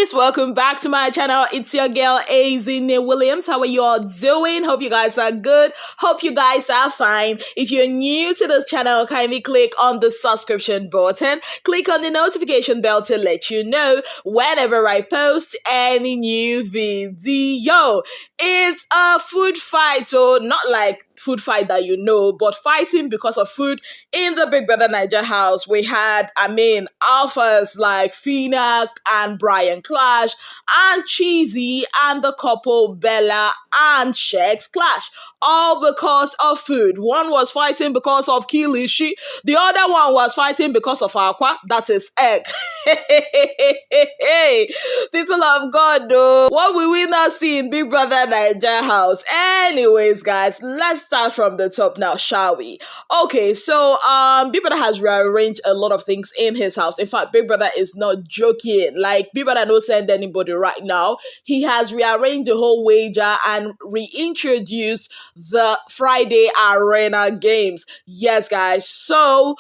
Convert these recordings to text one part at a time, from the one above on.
guys, welcome back to my channel. It's your girl Williams. How are you all doing? Hope you guys are good. Hope you guys are fine. If you're new to this channel, kindly click on the subscription button. Click on the notification bell to let you know whenever I post any new video. It's a food fight, so not like food fight that you know, but fighting because of food in the Big Brother Naija house. We had, alphas like Phyna and Brayann clash, and Chizzy and the couple Bella and Shegz clash, all because of food. One was fighting because of kilishi, the other one was fighting because of aqua, that is egg. People of God, though, what will we not see in Big Brother Naija house? Anyways, guys, let's start from the top now, shall we? Okay, so Big Brother has rearranged a lot of things in his house. In fact, Big Brother is not joking. Like, Big Brother no send anybody right now. He has rearranged the whole wager and reintroduced the Friday Arena games. Yes, guys. So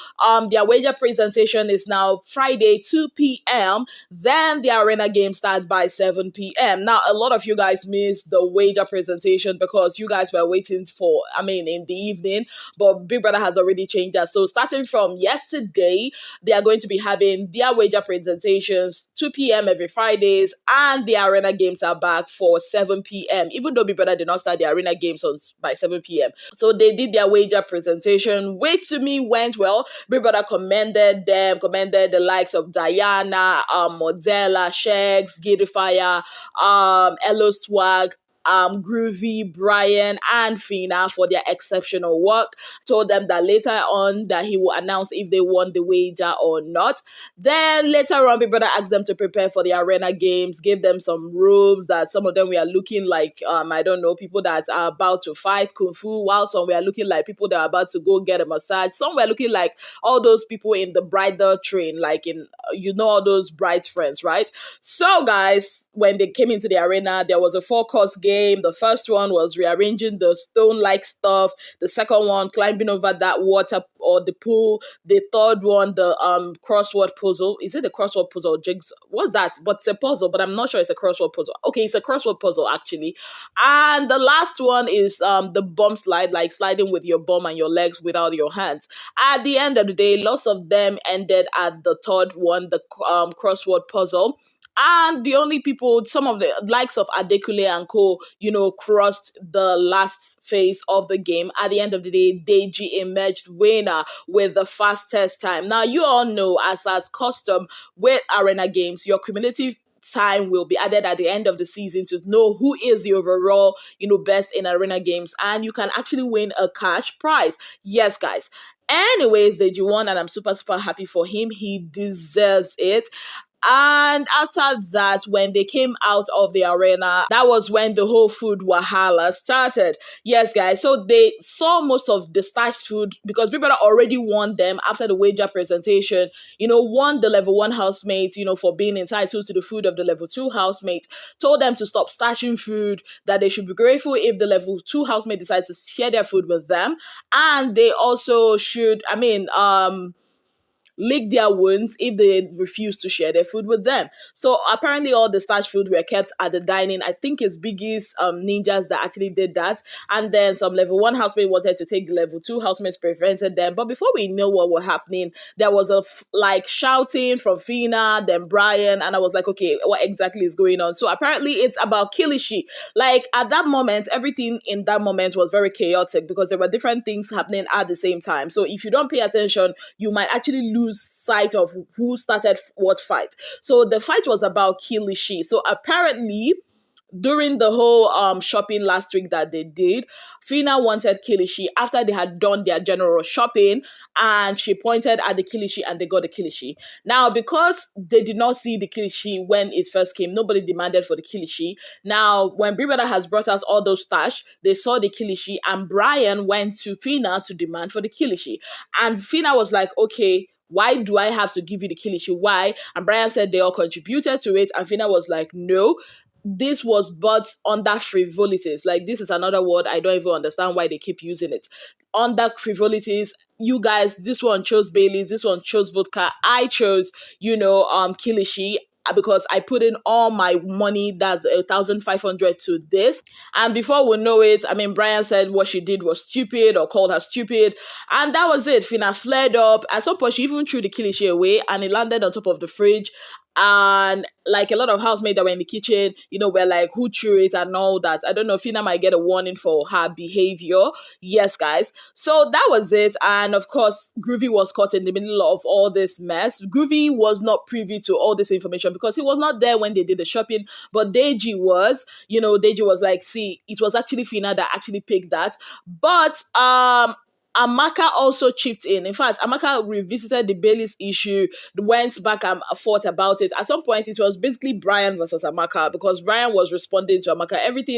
their wager presentation is now Friday 2 p.m. Then the Arena game starts by 7 p.m. Now, a lot of you guys missed the wager presentation because you guys were waiting for, in the evening, but Big Brother has already changed that. So starting from yesterday, they are going to be having their wager presentations 2 p.m. every Fridays, and the Arena games are back for 7 p.m. Even though Big Brother did not start the Arena games by 7 p.m. So they did their wager presentation, which to me went well. Big Brother commended them, commended the likes of Diana, Modella, Shegz, Gidifya, Elo Swag, Groovy, Brayann, and Phyna for their exceptional work. Told them that later on that he will announce if they won the wager or not. Then later on, Big Brother asked them to prepare for the Arena games, gave them some robes that some of them were looking like, people that are about to fight Kung Fu, while some were looking like people that are about to go get a massage. Some were looking like all those people in the bridal train, like in, all those bride's friends, right? So guys, when they came into the arena, there was a 4-course game. The first one was rearranging the stone-like stuff. The second one, climbing over that water or the pool. The third one, the crossword puzzle. Is it the crossword puzzle? Jigs? What's that? But it's a puzzle, but I'm not sure it's a crossword puzzle. Okay, it's a crossword puzzle, actually. And the last one is the bum slide, like sliding with your bum and your legs without your hands. At the end of the day, lots of them ended at the third one, the crossword puzzle. And the only people, some of the likes of Adekule and co, crossed the last phase of the game. At the end of the day, Deji emerged winner with the fastest time. Now, you all know, as custom with Arena games, your cumulative time will be added at the end of the season to know who is the overall, best in Arena games. And you can actually win a cash prize. Yes, guys. Anyways, Deji won, and I'm super, super happy for him. He deserves it. And after that, when they came out of the arena, that was when the whole food wahala started. Yes, guys. So they saw most of the stashed food because people already won them after the wager presentation. Won the level 1 housemates, for being entitled to the food of the level 2 housemate. Told them to stop stashing food, that they should be grateful if the level 2 housemate decides to share their food with them. And they also should, lick their wounds if they refuse to share their food with them. So apparently all the stashed food were kept at the dining. I think it's Biggie's ninjas that actually did that. And then some level 1 housemate wanted to take the level 2 housemates, prevented them. But before we know what was happening, there was a shouting from Phyna, then Brayann, and I was like, okay, what exactly is going on? So apparently it's about kilishi. Like at that moment, everything in that moment was very chaotic because there were different things happening at the same time. So if you don't pay attention, you might actually lose sight of who started what fight. So the fight was about kilishi. So apparently, during the whole shopping last week that they did, Phyna wanted kilishi after they had done their general shopping, and she pointed at the kilishi and they got the kilishi. Now, because they did not see the kilishi when it first came, nobody demanded for the kilishi. Now, when Big Brother has brought out all those stash, they saw the kilishi, and Brayann went to Phyna to demand for the kilishi. And Phyna was like, okay, why do I have to give you the kilishi? Why? And Brayann said they all contributed to it. And Phyna was like, no, this was but under frivolities. Like, this is another word. I don't even understand why they keep using it. Under frivolities, you guys, this one chose Baileys, this one chose vodka. I chose, kilishi. because I put in all my money, that's 1,500 to this. And before we know it, I mean, Brayann said what she did was stupid or called her stupid. And that was it. Phyna flared up. At some point, she even threw the kilishi away and it landed on top of the fridge. And like a lot of housemaids that were in the kitchen, were like, who threw it and all that. I don't know, Phyna might get a warning for her behavior. Yes, guys. So that was it. And of course, Groovy was caught in the middle of all this mess. Groovy was not privy to all this information because he was not there when they did the shopping, but Deji was. Deji was like, see, it was actually Phyna that actually picked that. But Amaka also chipped in. In fact, Amaka revisited the Bailey's issue, went back and fought about it. At some point, it was basically Brayann versus Amaka because Brayann was responding to Amaka.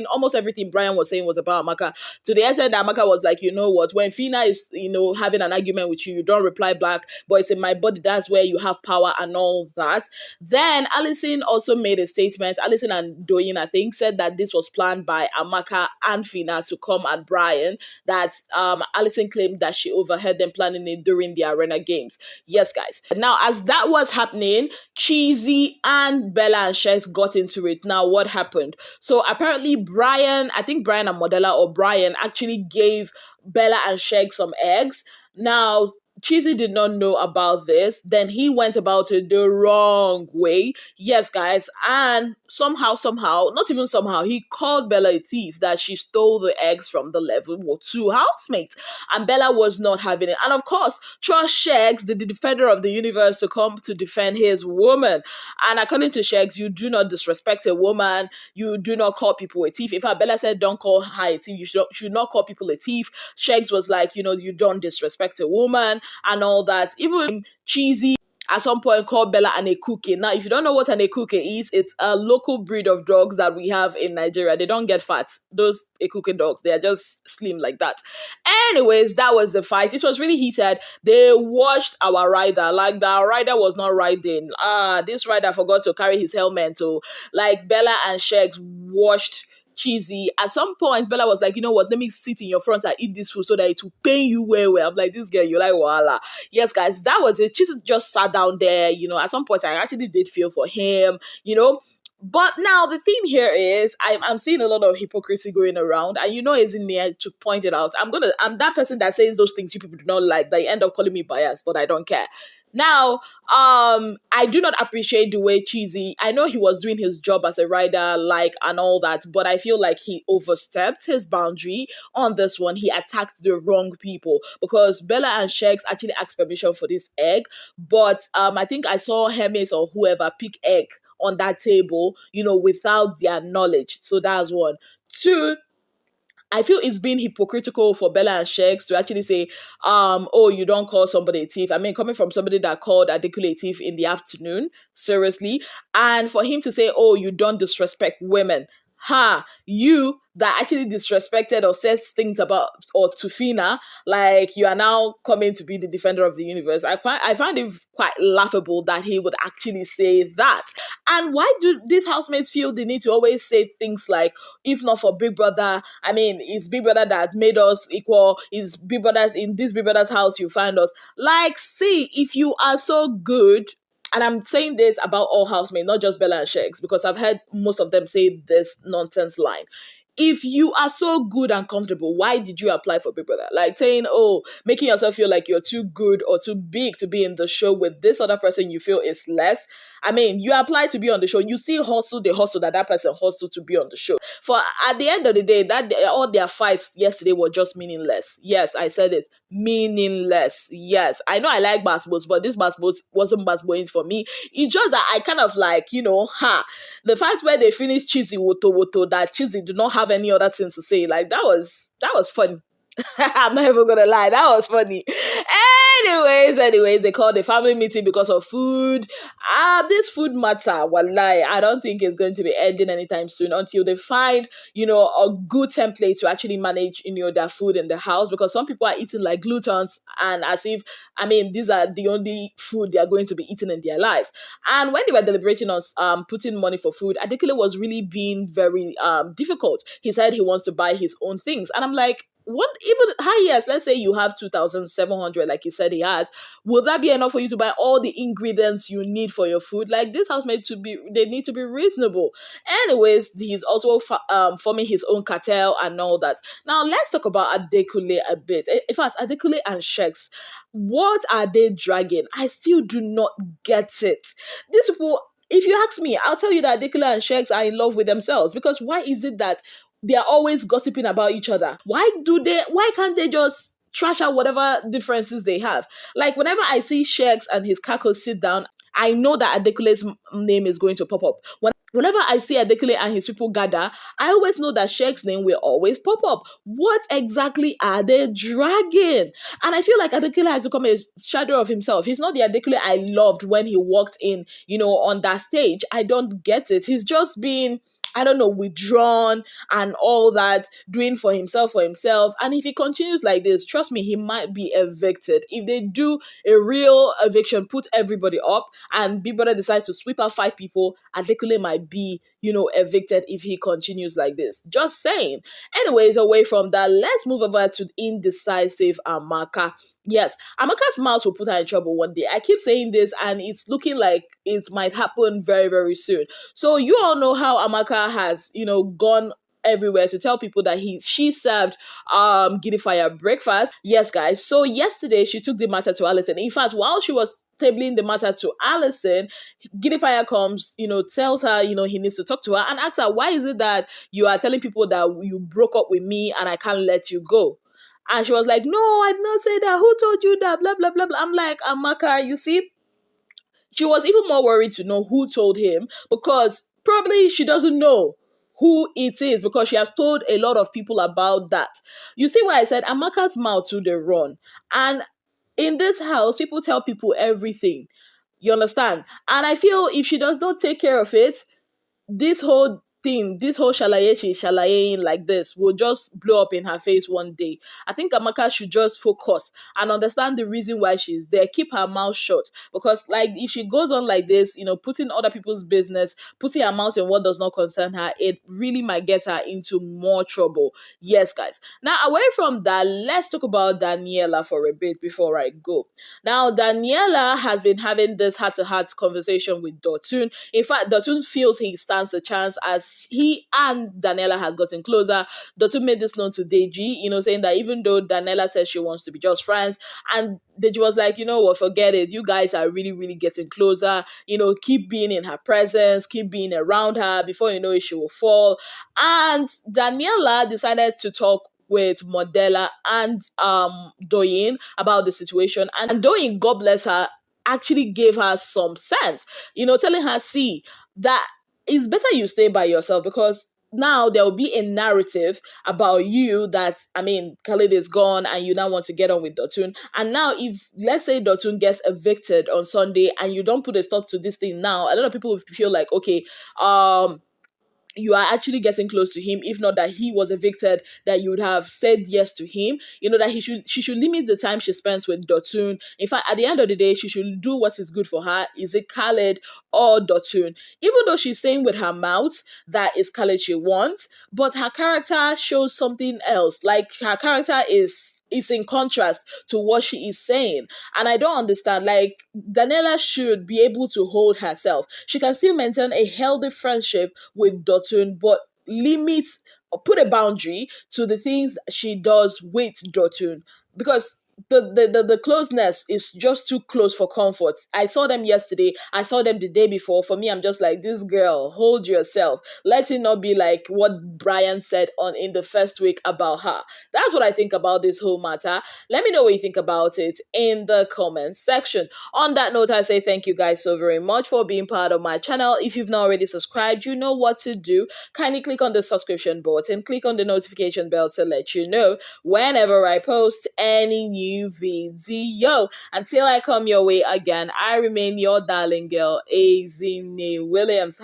Almost everything Brayann was saying was about Amaka. To the extent that Amaka was like, you know what, when Phyna is, having an argument with you, you don't reply back, but it's in my body, that's where you have power and all that. Then Allison also made a statement. Allison and Doyin, I think, said that this was planned by Amaka and Phyna to come at Brayann, that Allison claimed that she overheard them planning it during the arena games. Yes, guys. Now, as that was happening, Chizzy and Bella and Shegz got into it. Now, what happened? So apparently Brayann, I think Brayann and Modella or Brayann actually gave Bella and Shegz some eggs. Now, Chizzy did not know about this. Then he went about it the wrong way. Yes, guys. And somehow, not even somehow, he called Bella a thief, that she stole the eggs from the level 2 housemates. And Bella was not having it. And of course, trust Shegz, the defender of the universe, to come to defend his woman. And according to Shegz, you do not disrespect a woman. You do not call people a thief. In fact, Bella said, don't call her a thief. You should not call people a thief. Shegz was like, you don't disrespect a woman and all that. Even Chizzy at some point called Bella an Ekuke. Now, if you don't know what an Ekuke is, it's a local breed of dogs that we have in Nigeria. They don't get fat. Those Ekuke dogs, they are just slim like that. Anyways, that was the fight. It was really heated. They washed our rider. Like, the rider was not riding. This rider forgot to carry his helmet. So, like, Bella and Shegz washed Chizzy. At some point, Bella was like, you know what, let me sit in your front and eat this food so that it will pain you well. I'm like, this girl, you like wahala. Yes, guys, that was it. Chizzy just sat down there. At some point, I actually did feel for him, But now the thing here is, I'm seeing a lot of hypocrisy going around, and it's in there to point it out. I'm that person that says those things you people do not like, that you end up calling me biased, but I don't care. Now, I do not appreciate the way Chizzy, I know he was doing his job as a rider, and all that, but I feel like he overstepped his boundary on this one. He attacked the wrong people, because Bella and Shegz actually asked permission for this egg, but I think I saw Hermes or whoever pick egg on that table, without their knowledge. So that's one. Two, I feel it's been hypocritical for Bella and Shegz to actually say, oh, you don't call somebody a thief. I mean, coming from somebody that called Adekunle a thief in the afternoon, seriously. And for him to say, oh, you don't disrespect women. You that actually disrespected or said things about or to Phyna, like, you are now coming to be the defender of the universe. I find it quite laughable that he would actually say that. And why do these housemates feel the need to always say things like, if not for Big Brother, I mean, it's Big Brother that made us equal, it's Big Brother's, in this Big Brother's house you find us. Like, see, if you are so good, and I'm saying this about all housemates, not just Bella and Shegz, because I've heard most of them say this nonsense line. If you are so good and comfortable, why did you apply for Big Brother? Like saying, oh, making yourself feel like you're too good or too big to be in the show with this other person you feel is less. I mean, you apply to be on the show. You see the hustle that person hustled to be on the show. For at the end of the day, all their fights yesterday were just meaningless. Yes, I said it. Meaningless. Yes. I know I like basketballs, but this basketball wasn't basketballing for me. It's just that I kind of like, the fact where they finished Chizzy woto, that Chizzy did not have any other thing to say. Like, that was funny. I'm not even gonna lie, that was funny. Anyways, they called a family meeting because of food. This food matter, wallahi, I don't think it's going to be ending anytime soon until they find, a good template to actually manage, their food in the house, because some people are eating like gluttons, and as if, these are the only food they are going to be eating in their lives. And when they were deliberating on putting money for food, Adekunle was really being very difficult. He said he wants to buy his own things, and I'm like, One even highest, let's say you have 2,700, like you said he had, will that be enough for you to buy all the ingredients you need for your food? Like this housemate to be, they need to be reasonable. Anyways, he's also forming his own cartel and all that. Now let's talk about Adekule a bit. In fact, Adekule and Shegz, what are they dragging? I still do not get it. These people, if you ask me, I'll tell you that Adekule and Shegz are in love with themselves, because why is it that they are always gossiping about each other? Why can't they just trash out whatever differences they have? Like whenever I see Shegz and his cackle sit down, I know that Adekule's name is going to pop up. Whenever I see Adekule and his people gather, I always know that Sheg's name will always pop up. What exactly are they dragging? And I feel like Adekule has become a shadow of himself. He's not the Adekule I loved when he walked in, on that stage. I don't get it. He's just being, I don't know, withdrawn and all that, doing for himself. And if he continues like this, trust me, he might be evicted. If they do a real eviction, put everybody up, and Big Brother decides to sweep out 5 people, Adekule might be, evicted if he continues like this. Just saying. Anyways, away from that, let's move over to indecisive Amaka. Yes, Amaka's mouth will put her in trouble one day. I keep saying this, and it's looking like it might happen very, very soon. So you all know how Amaka has, gone everywhere to tell people that she served Gidifya breakfast. Yes, guys. So yesterday she took the matter to Allison. In fact, while she was tabling the matter to Allison, Gidifya comes, tells her, he needs to talk to her and asks her, why is it that you are telling people that you broke up with me and I can't let you go? And she was like, no, I did not say that. Who told you that? Blah, blah, blah, blah. I'm like, Amaka, you see, she was even more worried to know who told him, because probably she doesn't know who it is, because she has told a lot of people about that. You see why I said Amaka's mouth to the run. And in this house, people tell people everything. You understand? And I feel if she does not take care of it, this whole thing, this whole shalayeing like this will just blow up in her face one day. I think Amaka should just focus and understand the reason why she's there. Keep her mouth shut. Because like if she goes on like this, putting other people's business, putting her mouth in what does not concern her, it really might get her into more trouble. Yes, guys. Now away from that, let's talk about Daniela for a bit before I go. Now Daniela has been having this heart-to-heart conversation with Dotun. In fact, Dotun feels he stands a chance, as he and Daniela has gotten closer. Dotun made this known to Deji, saying that even though Daniela says she wants to be just friends, and Deji was like, you know what, forget it. You guys are really, really getting closer. Keep being in her presence, keep being around her. Before you know it, she will fall. And Daniela decided to talk with Modella and Doyin about the situation. And Doyin, God bless her, actually gave her some sense, telling her, see, that it's better you stay by yourself, because now there will be a narrative about you that, Khalid is gone and you now want to get on with Dotun. And now if, let's say Dotun gets evicted on Sunday and you don't put a stop to this thing now, a lot of people will feel like, okay, you are actually getting close to him. If not that he was evicted, that you would have said yes to him. That she should limit the time she spends with Dotun. In fact, at the end of the day, she should do what is good for her. Is it Khaled or Dotun? Even though she's saying with her mouth that it's Khaled she wants, but her character shows something else. Like her character is in contrast to what she is saying. And I don't understand. Like, Daniela should be able to hold herself. She can still maintain a healthy friendship with Dotun, but limit or put a boundary to the things she does with Dotun. Because the closeness is just too close for comfort. I saw them yesterday. I saw them the day before. For me, I'm just like, this girl, hold yourself. Let it not be like what Brayann said in the first week about her. That's what I think about this whole matter. Let me know what you think about it in the comment section. On that note, I say thank you guys so very much for being part of my channel. If you've not already subscribed, you know what to do. Kindly click on the subscription button, click on the notification bell to let you know whenever I post any new video. Until I come your way again, I remain your darling girl, Azine Williams.